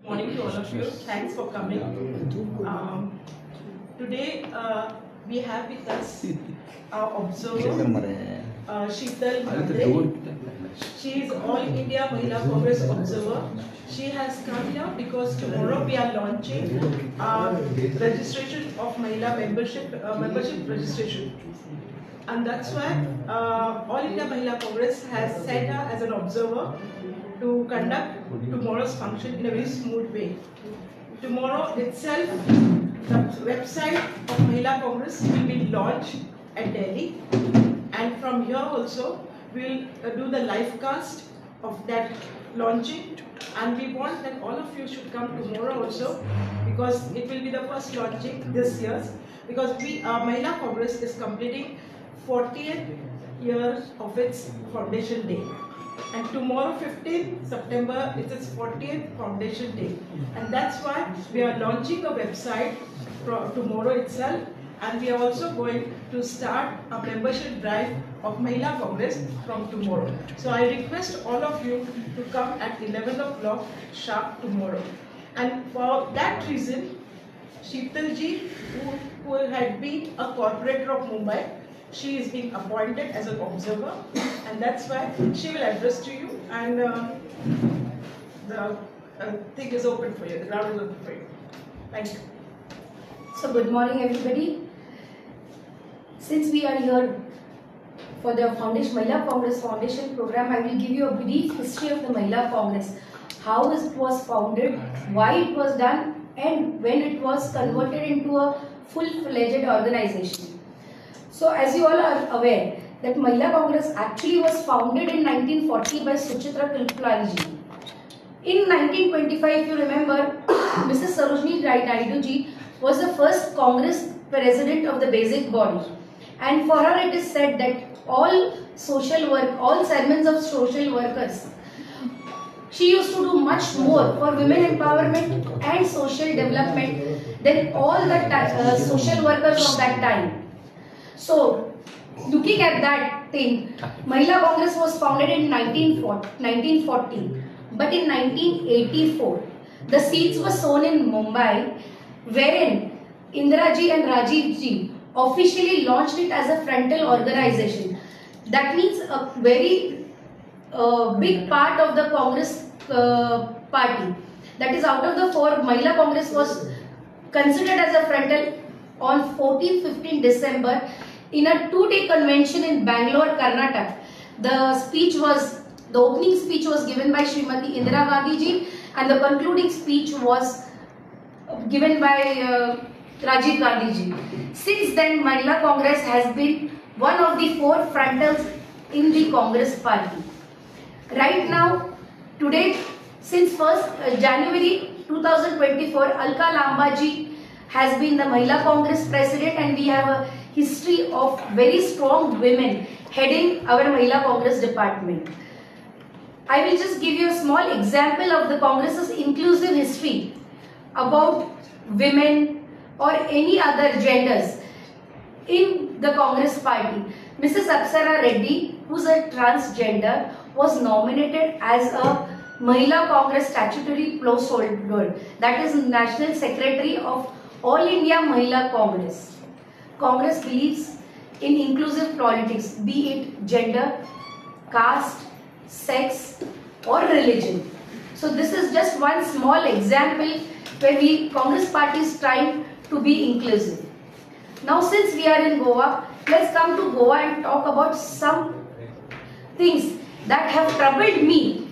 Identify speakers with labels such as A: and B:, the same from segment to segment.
A: Morning to all of you. Thanks for coming. Today we have with us our observer, Sheetal Mhatre. She is All India Mahila Congress observer. She has come here because tomorrow we are launching registration of Mahila membership registration. And that's why All India Mahila Congress has sent her as an observer to conduct tomorrow's function in a very smooth way. Tomorrow itself, the website of Mahila Congress will be launched at Delhi, and from here also we'll do the live cast of that launching, and we want that all of you should come tomorrow also, because it will be the first launching this year, because Mahila Congress is completing 40th year of its foundation day. And tomorrow, 15th September, it is 40th Foundation Day. And that's why we are launching a website tomorrow itself. And we are also going to start a membership drive of Mahila Congress from tomorrow. So I request all of you to come at 11 o'clock sharp tomorrow. And for that reason, Sheetal ji, who had been a corporator of Mumbai, she is being appointed as an observer, and that's why she will address to you, and the thing is open for you, the ground is open for you. Thank you.
B: So good morning everybody. Since we are here for the Mahila Congress Foundation program, I will give you a brief history of the Mahila Congress, how it was founded, why it was done, and when it was converted into a full-fledged organization. So as you all are aware that Mahila Congress actually was founded in 1940 by Suchitra Kripalani ji. In 1925, if you remember, Mrs. Sarojini Naidu ji was the first Congress president of the basic body. And for her it is said that all social work, all segments of social workers, she used to do much more for women empowerment and social development than all the social workers of that time. So, looking at that thing, Mahila Congress was founded in 1940, but in 1984, the seeds were sown in Mumbai, wherein Indira ji and Rajiv ji officially launched it as a frontal organization. That means a very big part of the Congress party. That is, out of the four, Mahila Congress was considered as a frontal on 14-15 December in a 2-day convention in Bangalore, Karnataka. The opening speech was given by Srimati Indira Gandhi ji, and the concluding speech was given by Rajiv Gandhi ji. Since then, Mahila Congress has been one of the 4 frontals in the Congress party. Right now, today, since 1st January 2024, Alka Lamba ji has been the Mahila Congress president, and we have a history of very strong women heading our Mahila Congress department. I will just give you a small example of the Congress's inclusive history about women or any other genders in the Congress party. Mrs. Apsara Reddy, who is a transgender, was nominated as a Mahila Congress statutory placeholder, that is National Secretary of All India Mahila Congress. Congress believes in inclusive politics, be it gender, caste, sex or religion. So this is just one small example where Congress party is trying to be inclusive. Now since we are in Goa, let's come to Goa and talk about some things that have troubled me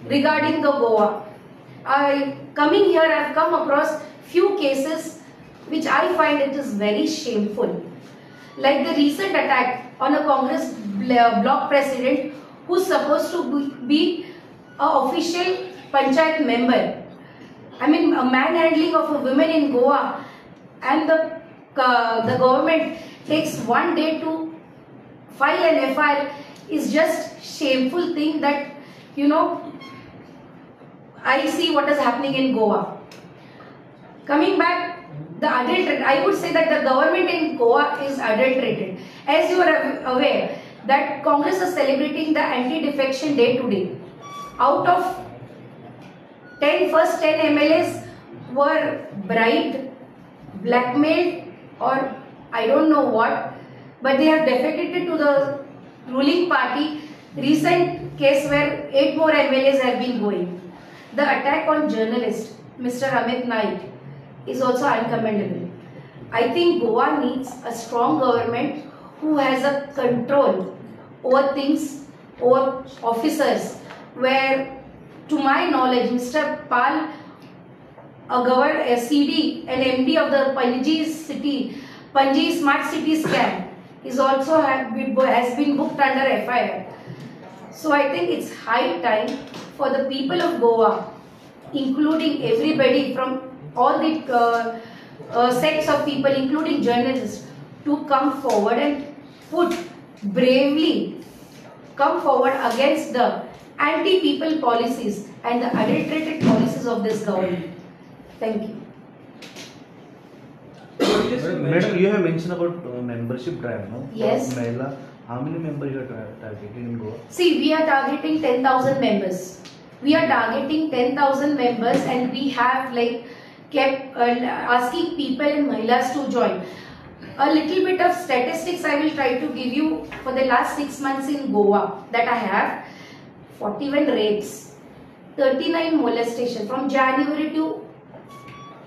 B: regarding the Goa. Coming here, I have come across few cases which I find it is very shameful. Like the recent attack on a Congress block president who is supposed to be an official panchayat member. I mean, a manhandling of a woman in Goa, and the government takes 1 day to file an FIR is just shameful thing that, you know, I see what is happening in Goa. Coming back, I would say that the government in Goa is adulterated. As you are aware that Congress is celebrating the anti-defection day today. Out of first 10 MLAs were bribed, blackmailed, or I don't know what, but they have defected to the ruling party. Recent case where 8 more MLAs have been going. The attack on journalist Mr. Amit Naik is also uncommendable. I think Goa needs a strong government who has a control over things, over officers, where to my knowledge Mr. Pal, a CD and MD of the Panji Smart City scam, is also has been booked under FIR. So I think it's high time for the people of Goa, including everybody from all the sects of people, including journalists, to come forward and bravely come forward against the anti-people policies and the adulterated policies of this government. Thank you.
C: Madam, you have mentioned about membership drive, no?
B: Yes.
C: Mahila, how many members you are targeting in Goa?
B: See, we are targeting 10,000 members. We are targeting 10,000 members, and we have kept asking people and Mahilas to join. A little bit of statistics I will try to give you for the last 6 months in Goa that I have. 41 rapes, 39 molestation from January to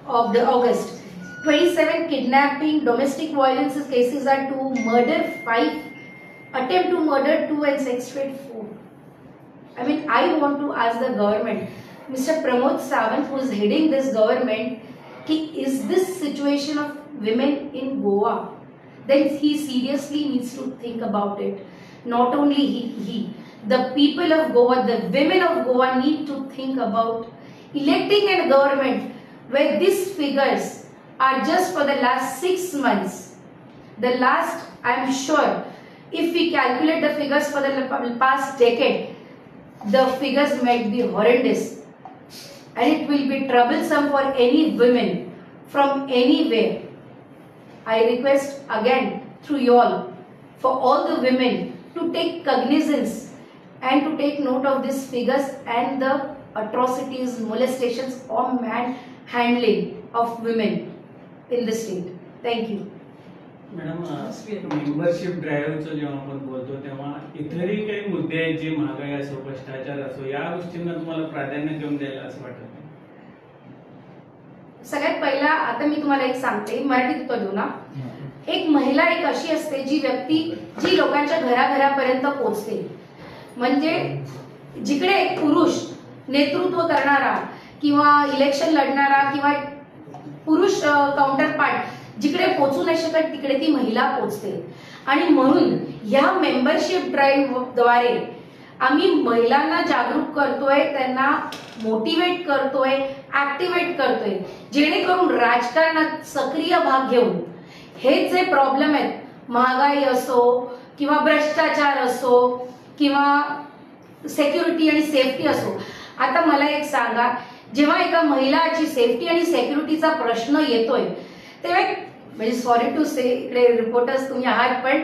B: August, 27 kidnapping, domestic violence cases are 2, murder 5, attempt to murder 2, and sex trade 4. I mean, I want to ask the government, Mr. Pramod Sawant, who is heading this government, is this situation of women in Goa? Then he seriously needs to think about it. Not only he, the people of Goa, the women of Goa need to think about electing a government where these figures are just for the last 6 months. The last, I am sure, if we calculate the figures for the past decade, the figures might be horrendous, and it will be troublesome for any women from anywhere. I request again through you all, for all the women to take cognizance and to take note of these figures and the atrocities, molestations or manhandling of women in the state. Thank you.
D: Madam, membership ड्राईव्हचं जेव्हा आपण बोलतो तेव्हा इतरही काही मुद्दे आहेत जे महागाई असो, भ्रष्टाचार असो, या गोष्टींना तुम्हाला प्राधान्य देऊन द्यायला असं वाटत नाही?
B: सगळ्यात पहिला आता मी तुम्हाला एक सांगते, मराठीत उत्तर देऊ ना. एक महिला एक अशी असते जी व्यक्ती जी लोकांच्या घराघरापर्यंत पोहोचते. म्हणजे जिकडे एक पुरुष नेतृत्व करणारा किंवा इलेक्शन लढणारा किंवा पुरुष काउंटर पार्ट जिकडे पोहोचू नाही शकत तिकडे ती महिला पोहोचते. आणि म्हणून या मेंबरशिप ड्राईव्ह द्वारे आम्ही महिलांना जागरूक करतोय, त्यांना मोटिवेट करतोय, ऍक्टिव्हेट करतोय, जेणेकरून राजकारणात सक्रिय भाग घेऊन हे जे प्रॉब्लेम आहेत, महागाई असो किंवा भ्रष्टाचार असो किंवा सिक्युरिटी आणि सेफ्टी असो. आता मला एक सांगा, जेव्हा एका महिलाची सेफ्टी आणि सिक्युरिटीचा प्रश्न येतोय तेव्हा म्हणजे सॉरी टू से इकडे रिपोर्टर्स तुम्ही आहात, पण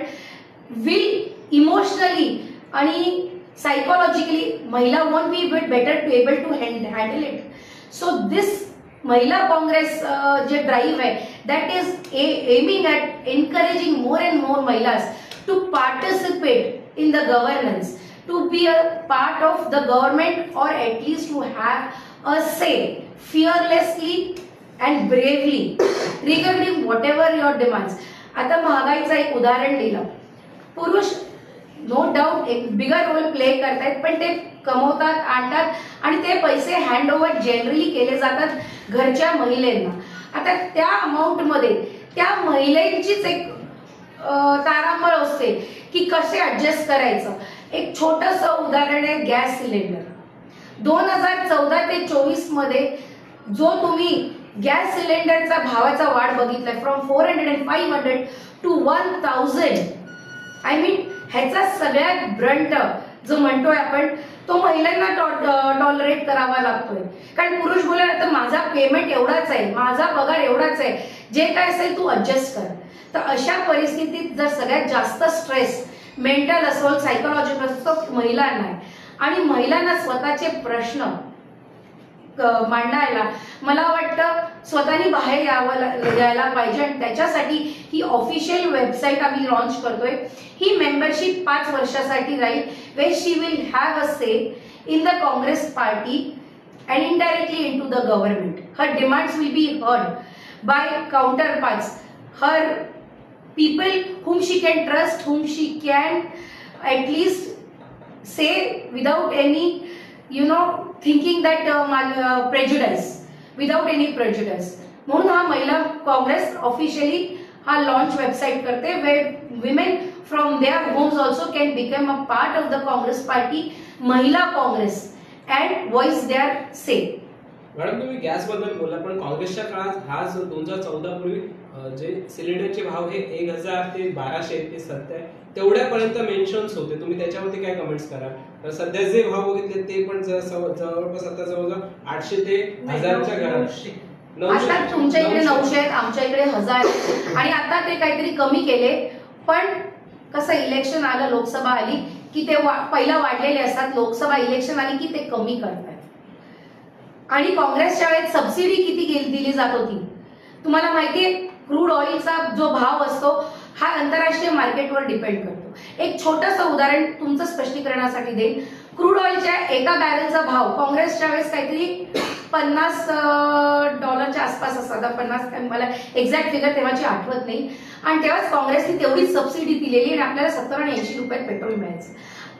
B: विल इमोशनली आणि सायकोलॉजिकली महिला won't be better to able to handle it. So this महिला काँग्रेस जे ड्राईव्ह आहे that is aiming at encouraging more and more महिलास to participate in the governance, to be a part of the government, or at least to have a say fearlessly and bravely regarding whatever your demands. आता महागाईचं एक उदाहरण दिलं. पुरुष no doubt एक बिगर role play करतायत, पण ते कमवतात, आणतात आणि ते पैसे हँड ओव्हर जनरली केले जातात घरच्या महिलांना. आता त्या अमाऊंट मध्ये त्या महिलांचीच एक तारांबळ असते की कसे ऍडजस्ट करायचं. एक छोटस उदाहरण आहे गॅस सिलेंडर. 2014 ते 24 मध्ये जो तुम्ही गॅस सिलेंडरचा भावाचा वाढ बघितलाय from 400 and 500 to 1000, I mean ह्याचा सगळ्यात ब्रंट जो म्हणतोय आपण तो महिलांना टॉलरेट करावा लागतोय. कारण पुरुष बोलला तर माझा पेमेंट एवढाच आहे, माझा पगार एवढाच आहे, जे काय असेल तू ऍडजस्ट कर. तर अशा परिस्थितीत जर सगळ्यात जास्त स्ट्रेस मेंटल असो सायकोलॉजिकल असो महिलांना आहे, आणि महिलांना स्वतःचे प्रश्न मांडायला मला वाटतं स्वतःनी बाहेर यायला पाहिजे आणि त्याच्यासाठी ही ऑफिशियल वेबसाईट आम्ही लॉन्च करतोय. ही मेंबरशिप 5 वर्षासाठी राहील, where she will have a say in the Congress party and indirectly into the government. Her demands will be heard by counterparts, her people whom she can trust, whom she can at least say without any, thinking that prejudice, without any prejudice. म्हणून हा महिला Congress officially हा launch website करते, where women from their homes also can become a part of the Congress party, महिला Congress, and voice their say.
E: Madam तुम्ही gas बद्दल बोला, पण काँग्रेसच्या काळात हा जो 2014 पूर्वी जे सिलेंडरचे भाव हे 1000 ते 1200 ते 70 तेवढ्यापर्यंत मेन्शन्स होते, तुम्ही त्याच्यावरती काय कमेंट्स कराल? तर सध्या जे भाव बघितले ते पण जवळपास आता जवळजवळ 800 ते 1000च्या घरात.
B: आता तुमच्या इकडे 900 आहेत, आमच्या इकडे 1000 आणि आता ते काहीतरी कमी केले. पण कसं इलेक्शन आलं, लोकसभा आली की ते पहिला वाढलेले असतात, लोकसभा इलेक्शन आली की ते कमी करतात. आणि काँग्रेसच्या वेळेत सबसिडी किती दिली जात होती तुम्हाला माहितीये? क्रूड ऑइलचा जो भाव असतो हा आंतरराष्ट्रीय मार्केटवर डिपेंड करतो. एक छोटंसं उदाहरण तुमचं स्पष्टीकरणासाठी देईन. क्रूड ऑइलच्या एका बॅरलचा भाव काँग्रेसच्या वेळेस काहीतरी $50च्या आसपास असतात, 50 मला एक्झॅक्ट फिगर तेव्हाची आठवत नाही. आणि तेव्हाच काँग्रेसने तेवढीच सबसिडी दिलेली आणि आपल्याला 70 आणि 80 रुपयात पेट्रोल मिळायचं.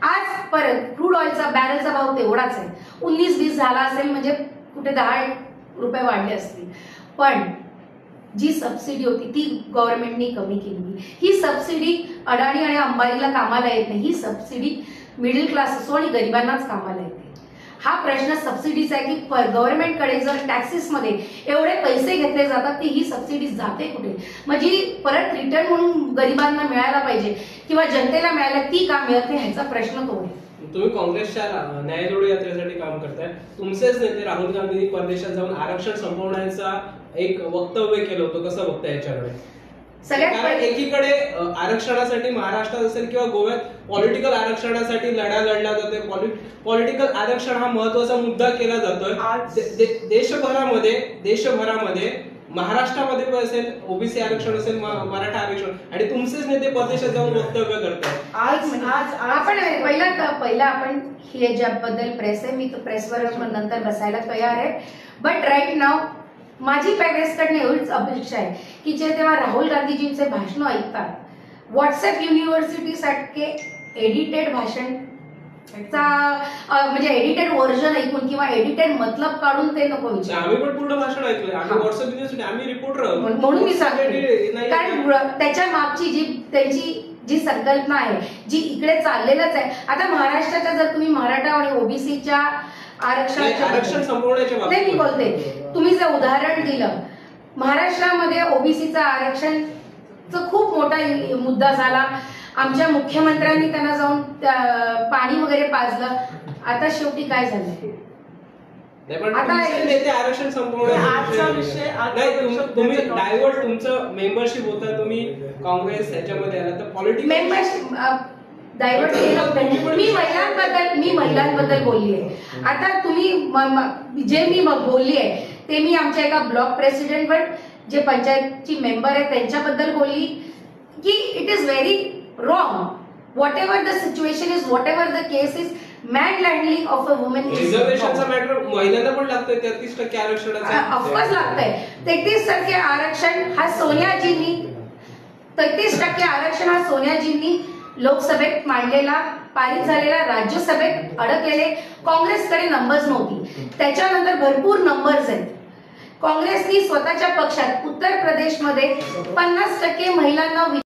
B: आज परत क्रूड ऑइलचा बॅरलचा भाव तेवढाच आहे, 19-20 झाला असेल, म्हणजे कुठे 10 रुपये वाढले असतील. पण जी सबसिडी होती ती गव्हर्नमेंटनी कमी केली. ही सबसिडी अडाणी आणि अंबानीला कामाला येत नाही, ही सबसिडी मिडल क्लास असो आणि गरिबांनाच कामाला येते. हा प्रश्न सबसिडीचा आहे की गव्हर्नमेंटकडे जर टॅक्सेसमध्ये एवढे पैसे घेतले जातात ती ही सबसिडी जाते कुठे? म्हणजे परत रिटर्न म्हणून गरिबांना मिळायला पाहिजे किंवा जनतेला मिळायला ती का मिळत नाही ह्याचा प्रश्न तो आहे.
E: तुम्ही काँग्रेसच्या न्यायजोडो यात्रेसाठी काम करताय. तुमचेच नेते राहुल गांधींनी परदेशात जाऊन आरक्षण संपवण्याचा एक वक्तव्य केलं होतं, कसं बघताय याच्याकडे?
B: सगळ्यात
E: एकीकडे आरक्षणासाठी महाराष्ट्रात असेल किंवा गोव्यात पॉलिटिकल आरक्षणासाठी लढा लढला जातोय, पॉलिटिकल आरक्षण हा महत्वाचा मुद्दा केला जातोय देशभरामध्ये महाराष्ट्रामध्ये असेल ओबीसी आरक्षण असेल, मराठा आरक्षण, आणि तुमचेच नेते परदेशात जाऊन वक्तव्य करतात.
B: आपण पहिला आपण हे ज्याबद्दल प्रेस आहे, मी तर प्रेसवर नंतर बसायला तयार आहे. बट राईट नाव माझी काँग्रेसकडनं एवढीच अपेक्षा आहे की जे तेव्हा राहुल गांधीजींचे भाषण ऐकतात, व्हॉट्सअप युनिव्हर्सिटी सारखे एडिटेड भाषण म्हणजे एडिटेड व्हर्जन ऐकून किंवा एडिटेड मतलब काढून ते नको विचार.
E: आम्ही पण पूर्ण भाषण ऐकलंय, आम्ही व्हॉट्सअप युनिव्हर्सिटी, आम्ही रिपोर्टर
B: म्हणून मी सांगते. कारण त्याच्या मागची त्यांची जी संकल्पना आहे, जी इकडे चाललेलंच आहे. आता महाराष्ट्राच्या जर तुम्ही मराठा आणि ओबीसीच्या
E: आरक्षण संपवण्याच्या
B: बाबतीत मी बोलते, तुम्ही जर उदाहरण दिलं, महाराष्ट्रामध्ये ओबीसीचं आरक्षणचं खूप मोठा मुद्दा झाला. आमच्या मुख्यमंत्र्यांनी त्यांना जाऊन पाणी वगैरे पाजलं. आता शेवटी काय झालं?
E: आरक्षण संपवण्याचा तुम्ही डायव्हर्ट तुमचं मेंबरशिप होता, तुम्ही काँग्रेस ह्याच्यामध्ये आला तर पॉलिटिक्स
B: मेंबरशिप डायव्हर्ट केलं. मी महिलांबद्दल बोलली आहे. आता तुम्ही जे मी बोलली आहे ते मी आमच्या एका ब्लॉक प्रेसिडेंटवर जे पंचायतची मेंबर आहे त्यांच्याबद्दल बोलली की it is very wrong. whatever the situation is, whatever the case is, manhandling of a woman is
E: रिझर्वेशनचा मॅटर महिलांना पण लागतोय. 33% आरक्षणाचा
B: ऑफकोर्स लागतंय. 33% आरक्षण हा सोनियाजींनी 33% आरक्षण हा सोनियाजींनी लोकसभेत मांडलेला, पारित झालेला, राज्यसभेत अडकलेले. काँग्रेसकडे नंबर्स नव्हती, त्याच्यानंतर भरपूर नंबर्स आहेत. काँग्रेसनी स्वतःच्या पक्षात उत्तर प्रदेशमध्ये 50% महिलांना